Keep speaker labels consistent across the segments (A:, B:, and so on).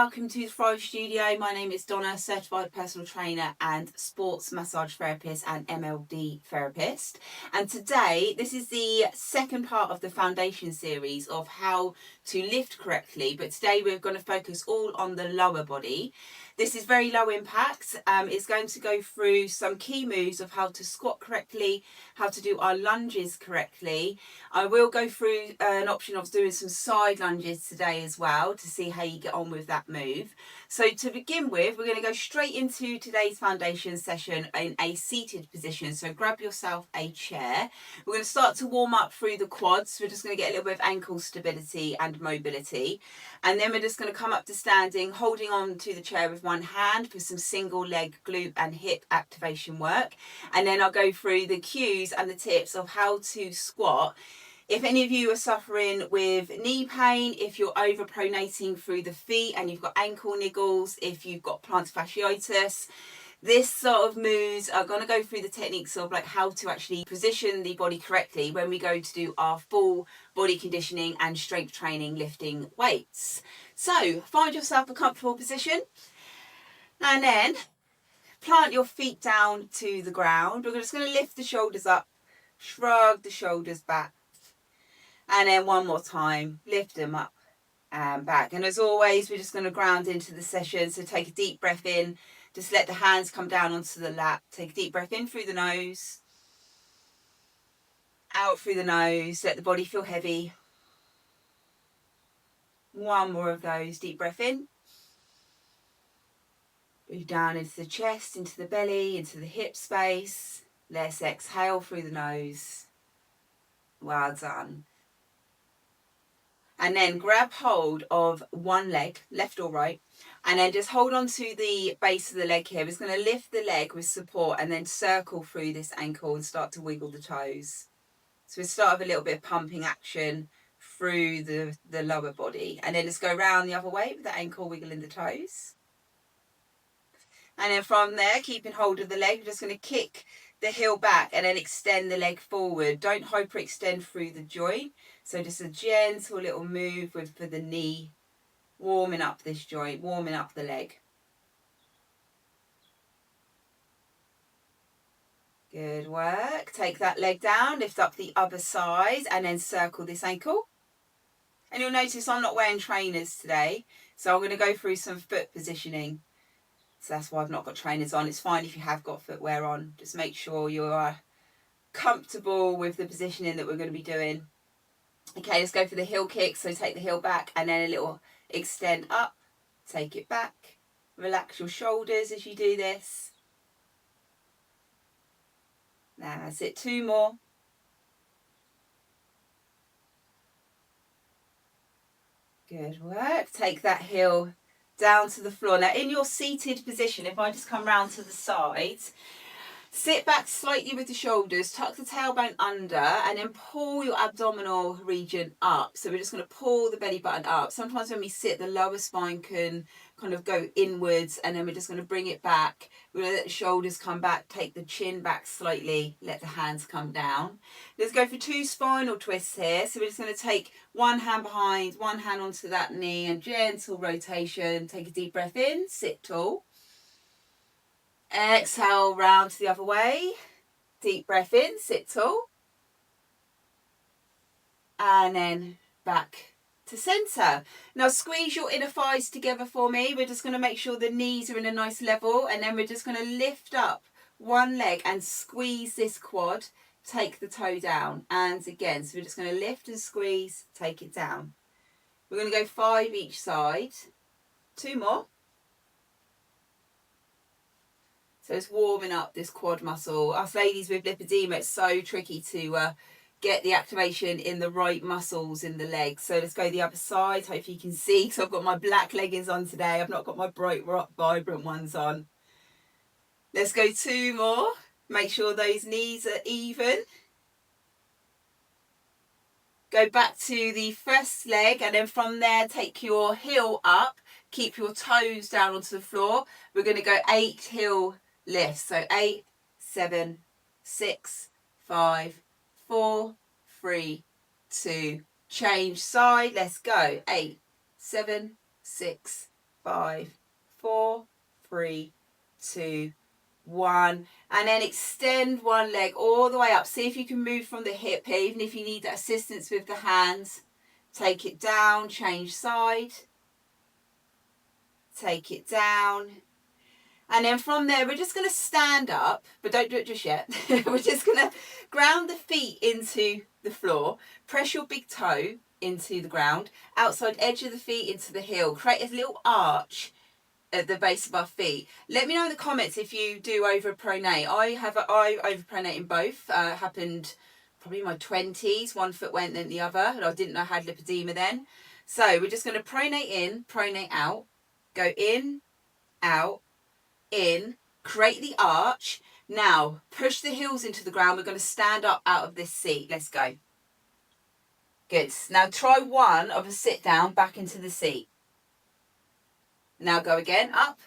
A: welcome to the Thrive Studio. My name is Donna, certified personal trainer and sports massage therapist and MLD therapist. And today, this is the second part of the foundation series of how to lift correctly. But today we're going to focus all on the lower body. This is very low impact. It's going to go through some key moves of how to squat correctly, how to do our lunges correctly. I will go through an option of doing some side lunges today as well to see how you get on with that move. So to begin with, we're going to go straight into today's foundation session in a seated position. So grab yourself a chair. We're going to start to warm up through the quads. We're just going to get a little bit of ankle stability and mobility. And then we're just going to come up to standing, holding on to the chair with one hand for some single leg glute and hip activation work. And then I'll go through the cues and the tips of how to squat. If any of you are suffering with knee pain, if you're overpronating through the feet and you've got ankle niggles, if you've got plantar fasciitis, this sort of moves are going to go through the techniques of like how to actually position the body correctly when we go to do our full body conditioning and strength training lifting weights. So find yourself a comfortable position and then plant your feet down to the ground. We're just going to lift the shoulders up, shrug the shoulders back. And then one more time, lift them up and back. And as always, we're just going to ground into the session. So take a deep breath in. Just let the hands come down onto the lap. Take a deep breath in through the nose. Out through the nose. Let the body feel heavy. One more of those. Deep breath in. Move down into the chest, into the belly, into the hip space. Let's exhale through the nose. Well done. And then grab hold of one leg, left or right, and then just hold on to the base of the leg here. We're just going to lift the leg with support and then circle through this ankle and start to wiggle the toes. So we start with a little bit of pumping action through the lower body. And then just go round the other way with the ankle wiggling the toes. And then from there, keeping hold of the leg, we're just going to kick the heel back and then extend the leg forward. Don't hyperextend through the joint. So just a gentle little move for the knee, warming up this joint, warming up the leg. Good work. Take that leg down, lift up the other side and then circle this ankle. And you'll notice I'm not wearing trainers today. So I'm going to go through some foot positioning. So that's why I've not got trainers on. It's fine if you have got footwear on. Just make sure you're comfortable with the positioning that we're going to be doing. Okay, let's go for the heel kick. So take the heel back and then a little extend up. Take it back. Relax your shoulders as you do this. That's it. Two more. Good work. Take that heel down to the floor. Now in your seated position, if I just come round to the side, sit back slightly with the shoulders, tuck the tailbone under and then pull your abdominal region up. So we're just going to pull the belly button up. Sometimes when we sit, the lower spine can kind of go inwards and then we're just going to bring it back. We're going to let the shoulders come back, take the chin back slightly, let the hands come down. Let's go for two spinal twists here. So we're just going to take one hand behind, one hand onto that knee and gentle rotation. Take a deep breath in, sit tall. Exhale, round to the other way. Deep breath in, sit tall. And then back to centre. Now squeeze your inner thighs together for me. We're just going to make sure the knees are in a nice level. And then we're just going to lift up one leg and squeeze this quad. Take the toe down. And again, so we're just going to lift and squeeze, take it down. We're going to go 5 each side. 2 more. So it's warming up this quad muscle. Us ladies with lipedema, it's so tricky to get the activation in the right muscles in the legs. So let's go the other side. Hopefully you can see, because I've got my black leggings on today. I've not got my bright, vibrant ones on. Let's go 2 more. Make sure those knees are even. Go back to the first leg and then from there take your heel up. Keep your toes down onto the floor. We're going to go 8 heel lifts. So 8, 7, 6, 5, 4, 3, 2. Change side. Let's go. 8, 7, 6, 5, 4, 3, 2, 1. And then extend one leg all the way up. See if you can move from the hip here, even if you need that assistance with the hands. Take it down, change side. Take it down. And then from there, we're just going to stand up, but don't do it just yet. We're just going to ground the feet into the floor. Press your big toe into the ground. Outside edge of the feet into the heel. Create a little arch at the base of our feet. Let me know in the comments if you do overpronate. I overpronate in both. Happened probably in my 20s. One foot went, then the other. And I didn't know I had lipedema then. So we're just going to pronate in, pronate out. Go in, out, in, create the arch. Now push the heels into the ground. We're going to stand up out of this seat. Let's go. Good. Now try one of a sit down back into the seat. Now go again, up,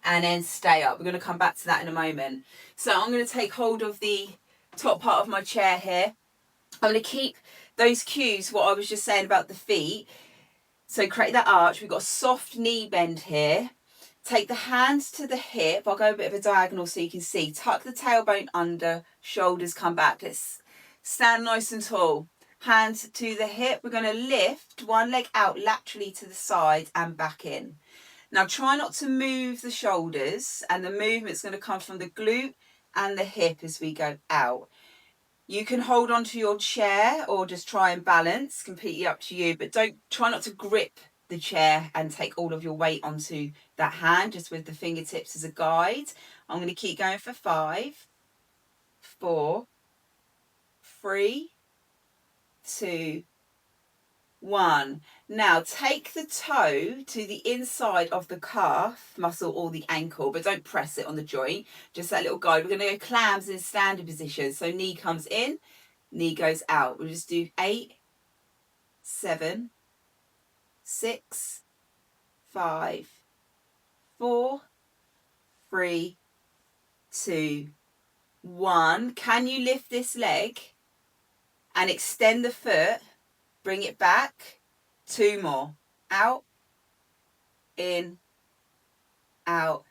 A: and then stay up. We're going to come back to that in a moment. So I'm going to take hold of the top part of my chair here. I'm going to keep those cues, what I was just saying about the feet. So create that arch. We've got a soft knee bend here. Take the hands to the hip. I'll go a bit of a diagonal so you can see. Tuck the tailbone under, shoulders come back. Let's stand nice and tall. Hands to the hip. We're going to lift one leg out laterally to the side and back in. Now try not to move the shoulders, and the movement's going to come from the glute and the hip as we go out. You can hold onto your chair or just try and balance, completely up to you, but try not to grip the chair and take all of your weight onto that hand, just with the fingertips as a guide. I'm going to keep going for 5, 4, 3, 2, 1. Now take the toe to the inside of the calf muscle or the ankle, but don't press it on the joint, just that little guide. We're going to go clams in standing position. So knee comes in, knee goes out. We'll just do 8, 7, 6, 5, 4, 3, 2, 1. Can you lift this leg and extend the foot? Bring it back. 2 more. Out, in, out,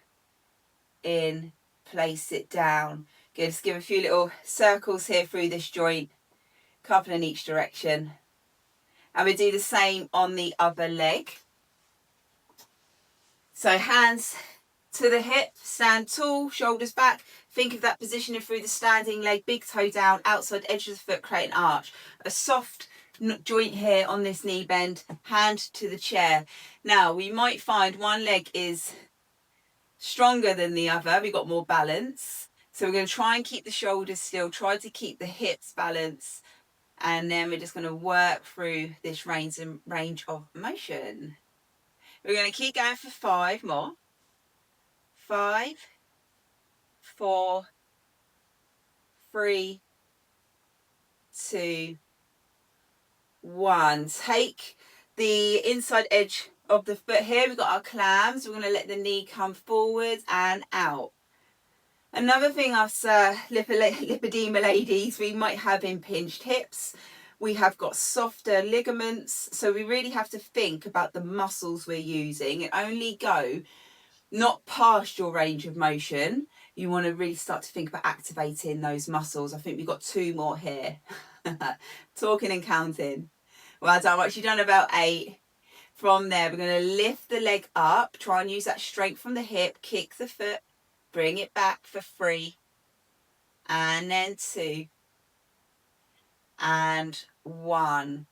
A: in. Place it down. Good. Just give a few little circles here through this joint. Couple in each direction. And we do the same on the other leg. So hands to the hip, stand tall, shoulders back. Think of that positioning through the standing leg, big toe down, outside edge of the foot, create an arch. A soft joint here on this knee bend, hand to the chair. Now we might find one leg is stronger than the other. We've got more balance. So we're going to try and keep the shoulders still, try to keep the hips balanced. And then we're just going to work through this range of motion. We're going to keep going for 5 more. 5, 4, 3, 2, 1. Take the inside edge of the foot here. We've got our clams. We're going to let the knee come forward and out. Another thing, us lipedema ladies, we might have impinged hips. We have got softer ligaments. So we really have to think about the muscles we're using and only go not past your range of motion. You want to really start to think about activating those muscles. I think we've got 2 more here. Talking and counting. Well done. I've actually done about 8. From there, we're going to lift the leg up. Try and use that strength from the hip. Kick the foot. Bring it back for 3. And then 2. And 1.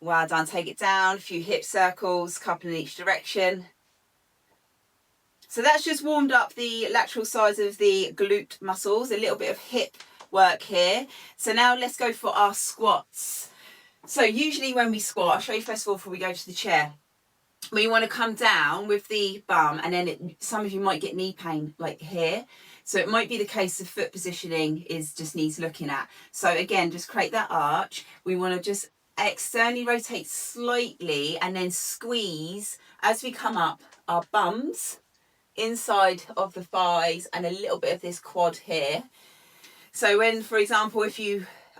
A: Well done. Take it down. A few hip circles. Couple in each direction. So that's just warmed up the lateral sides of the glute muscles, a little bit of hip work here. So now let's go for our squats. So usually when we squat, I'll show you first of all before we go to the chair. We want to come down with the bum, and then some of you might get knee pain like here. So it might be the case of foot positioning is just needs looking at. So again, just create that arch. We want to just externally rotate slightly and then squeeze as we come up our bums inside of the thighs and a little bit of this quad here. So when, for example, if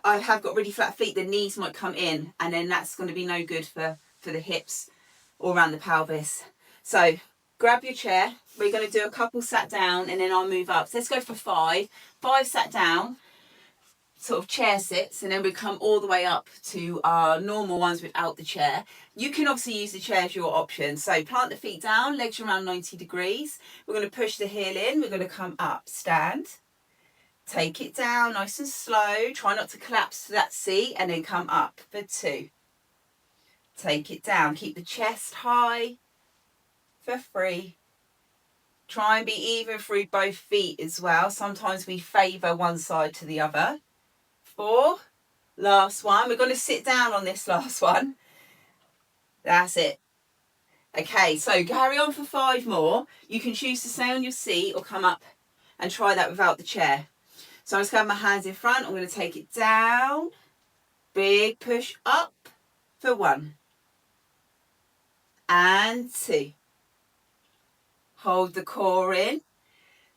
A: I have got really flat feet, the knees might come in, and then that's going to be no good for the hips or around the pelvis. So grab your chair. We're going to do a couple sat down and then I'll move up. So let's go for 5. 5 sat down, sort of chair sits, and then we come all the way up to our normal ones without the chair. You can obviously use the chair as your option. So plant the feet down, legs around 90 degrees. We're going to push the heel in. We're going to come up, stand. Take it down nice and slow. Try not to collapse to that seat, and then come up for 2. Take it down. Keep the chest high for 3. Try and be even through both feet as well. Sometimes we favour one side to the other. 4. Last one. We're going to sit down on this last one. That's it. Okay, so carry on for 5 more. You can choose to stay on your seat or come up and try that without the chair. So I'm just going to have my hands in front. I'm going to take it down. Big push up for 1. And 2. Hold the core in.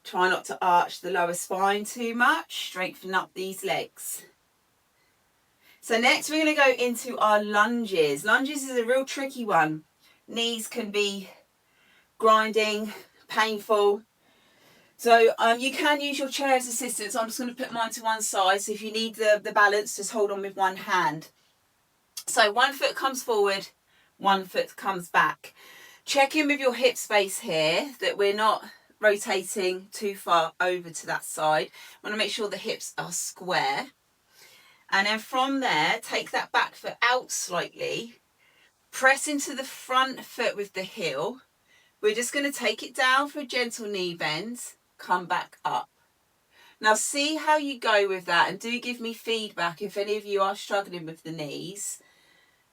A: Try not to arch the lower spine too much. Strengthen up these legs. So next we're going to go into our lunges. Lunges is a real tricky one. Knees can be grinding, painful. So you can use your chair as assistance. I'm just going to put mine to one side. So if you need the balance, just hold on with one hand. So 1 foot comes forward, 1 foot comes back. Check in with your hip space here, that we're not rotating too far over to that side. I want to make sure the hips are square. And then from there, take that back foot out slightly. Press into the front foot with the heel. We're just going to take it down for a gentle knee bend. Come back up. Now see how you go with that, and do give me feedback if any of you are struggling with the knees.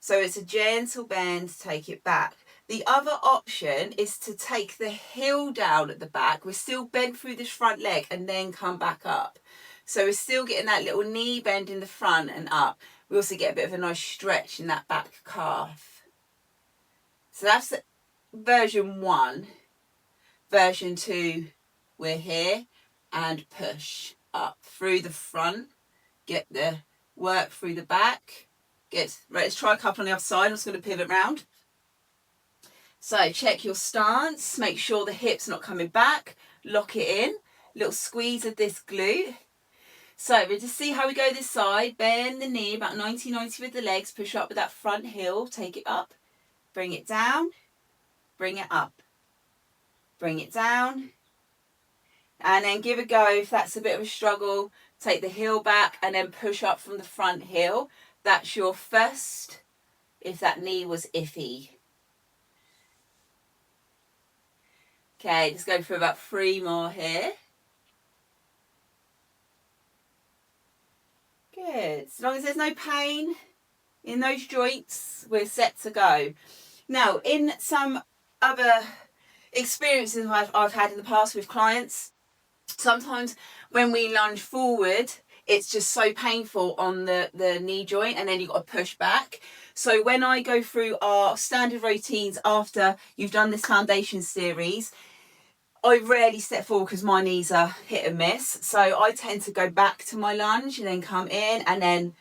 A: So it's a gentle bend, take it back. The other option is to take the heel down at the back. We're still bent through this front leg and then come back up. So we're still getting that little knee bend in the front and up. We also get a bit of a nice stretch in that back calf. So that's version 1. Version 2, we're here and push up through the front. Get the work through the back. Good. Right, let's try a couple on the other side. I'm just going to pivot round. So check your stance. Make sure the hip's not coming back. Lock it in. Little squeeze of this glute. So we'll just see how we go this side. Bend the knee about 90-90 with the legs. Push up with that front heel. Take it up. Bring it down. Bring it up. Bring it down. And then give a go. If that's a bit of a struggle, take the heel back and then push up from the front heel. That's your first if that knee was iffy. Okay, just go for about 3 more here. Good. As long as there's no pain in those joints, we're set to go. Now, in some other experiences I've had in the past with clients, sometimes when we lunge forward, it's just so painful on the knee joint, and then you've got to push back. So when I go through our standard routines after you've done this foundation series, I rarely step forward because my knees are hit and miss. So I tend to go back to my lunge and then come in and then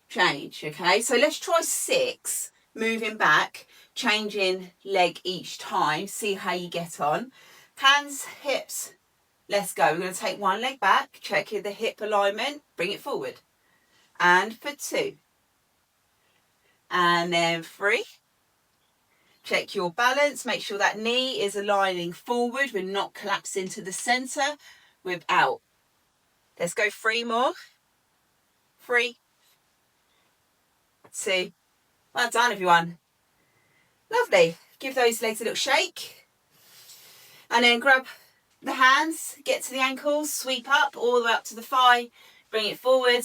A: change. Okay, so let's try 6, moving back, changing leg each time. See how you get on. Hands, hips. Let's go. We're going to take one leg back, check the hip alignment, bring it forward. And for 2. And then 3. Check your balance. Make sure that knee is aligning forward. We're not collapsing to the centre. We're out. Let's go 3 more. 3, 2. Well done, everyone. Lovely. Give those legs a little shake. And then grab the hands, get to the ankles, sweep up all the way up to the thigh, bring it forward.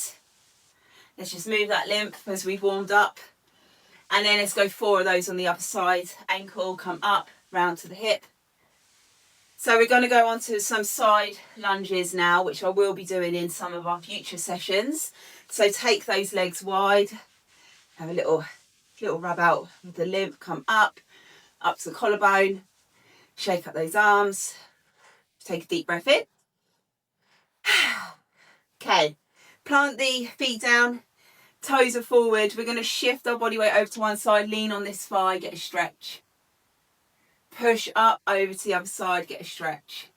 A: Let's just move that lymph as we've warmed up. And then let's go 4 of those on the other side. Ankle, come up, round to the hip. So we're going to go on to some side lunges now, which I will be doing in some of our future sessions. So take those legs wide, have a little rub out with the lymph, come up to the collarbone, shake up those arms. Take a deep breath in. Okay, plant the feet down, toes are forward. We're going to shift our body weight over to one side, lean on this thigh, get a stretch. Push up over to the other side, get a stretch.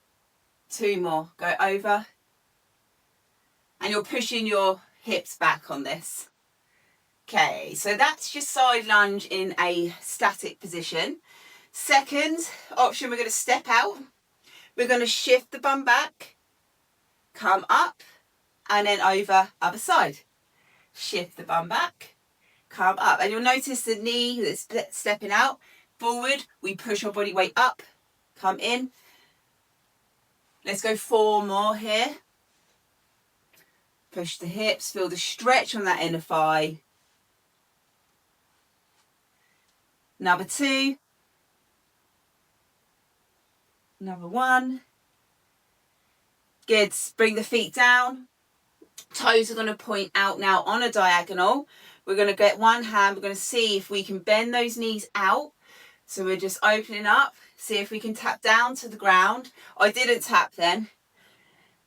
A: 2 more, go over. And you're pushing your hips back on this. Okay, so that's your side lunge in a static position. Second option, we're going to step out. We're going to shift the bum back, come up, and then over, other side. Shift the bum back, come up. And you'll notice the knee that's stepping out. Forward, we push our body weight up, come in. Let's go 4 more here. Push the hips, feel the stretch on that inner thigh. Number 2. Number 1. Good. Bring the feet down. Toes are going to point out now on a diagonal. We're going to get one hand. We're going to see if we can bend those knees out. So we're just opening up. See if we can tap down to the ground. I didn't tap then.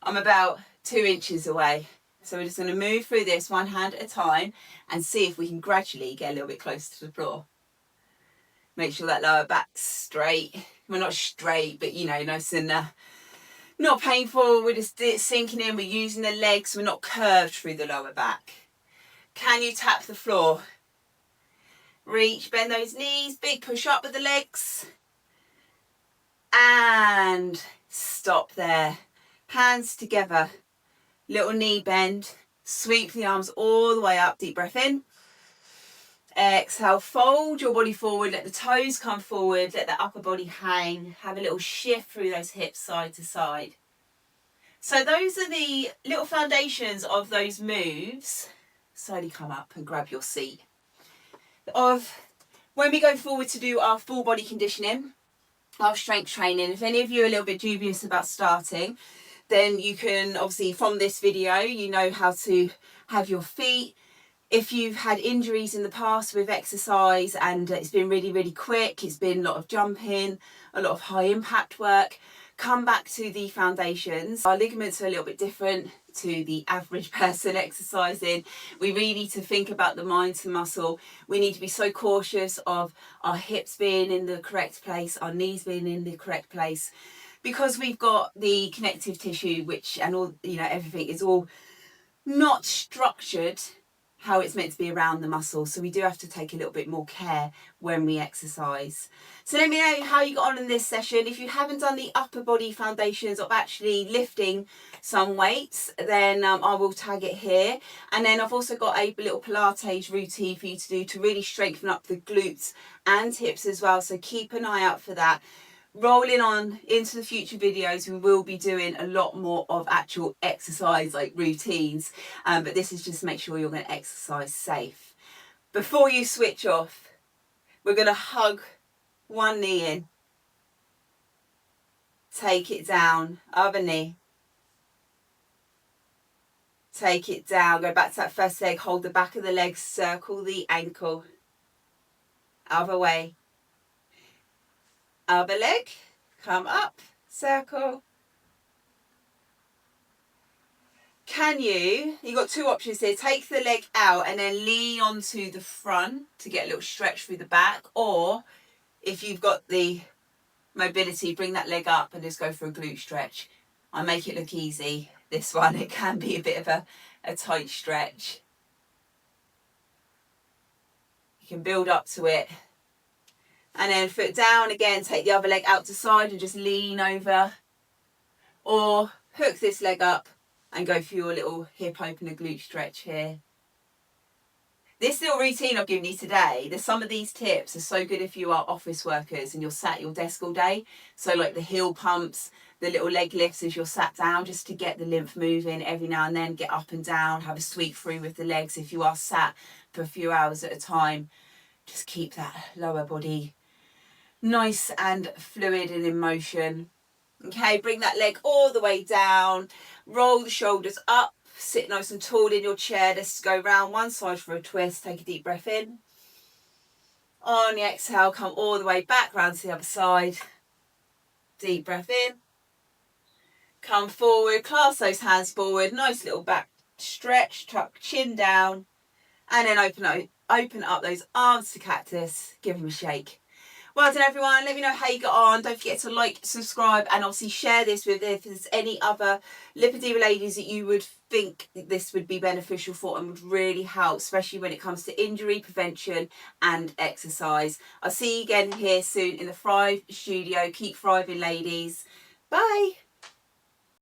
A: I'm about 2 inches away. So we're just going to move through this one hand at a time and see if we can gradually get a little bit closer to the floor. Make sure that lower back's straight. Well, not straight, but you know, nice and not painful. We're just sinking in. We're using the legs. We're not curved through the lower back. Can you tap the floor? Reach, bend those knees. Big push up with the legs. And stop there. Hands together. Little knee bend. Sweep the arms all the way up. Deep breath in. Exhale, fold your body forward. Let the toes come forward. Let the upper body hang. Have a little shift through those hips side to side. So those are the little foundations of those moves. Slowly come up and grab your seat. Of when we go forward to do our full body conditioning, our strength training. If any of you are a little bit dubious about starting, then you can obviously from this video, you know how to have your feet. If you've had injuries in the past with exercise and it's been really, really quick, it's been a lot of jumping, a lot of high impact work, come back to the foundations. Our ligaments are a little bit different to the average person exercising. We really need to think about the mind to muscle. We need to be so cautious of our hips being in the correct place, our knees being in the correct place, because we've got the connective tissue, which and all, you know, everything is all not structured how it's meant to be around the muscle. So we do have to take a little bit more care when we exercise. So let me know how you got on in this session. If you haven't done the upper body foundations of actually lifting some weights, then I will tag it here. And then I've also got a little Pilates routine for you to do to really strengthen up the glutes and hips as well. So keep an eye out for that. Rolling on into the future videos, we will be doing a lot more of actual exercise like routines, but this is just to make sure you're going to exercise safe. Before you switch off, we're going to hug one knee in, take it down, other knee, take it down, go back to that first leg, hold the back of the leg, circle the ankle, other way. Other leg, come up, circle. Can you've got 2 options here. Take the leg out and then lean onto the front to get a little stretch through the back. Or if you've got the mobility, bring that leg up and just go for a glute stretch. I make it look easy. This one, it can be a bit of a tight stretch. You can build up to it. And then foot down again, take the other leg out to side and just lean over. Or hook this leg up and go for your little hip opener glute stretch here. This little routine I've given you today, there's some of these tips are so good if you are office workers and you're sat at your desk all day. So like the heel pumps, the little leg lifts as you're sat down, just to get the lymph moving every now and then, get up and down, have a sweep through with the legs. If you are sat for a few hours at a time, just keep that lower body nice and fluid and in motion. Okay, bring that leg all the way down, roll the shoulders up, sit nice and tall in your chair. Let's go round one side for a twist. Take a deep breath in. On the exhale, come all the way back round to the other side. Deep breath in. Come forward, clasp those hands forward, nice little back stretch, tuck chin down, and then open up those arms to cactus, give them a shake. Well done, everyone. Let me know how you got on. Don't forget to like, subscribe, and obviously share this with if there's any other lipedema ladies that you would think this would be beneficial for and would really help, especially when it comes to injury prevention and exercise. I'll see you again here soon in the Thrive studio. Keep thriving, ladies. Bye.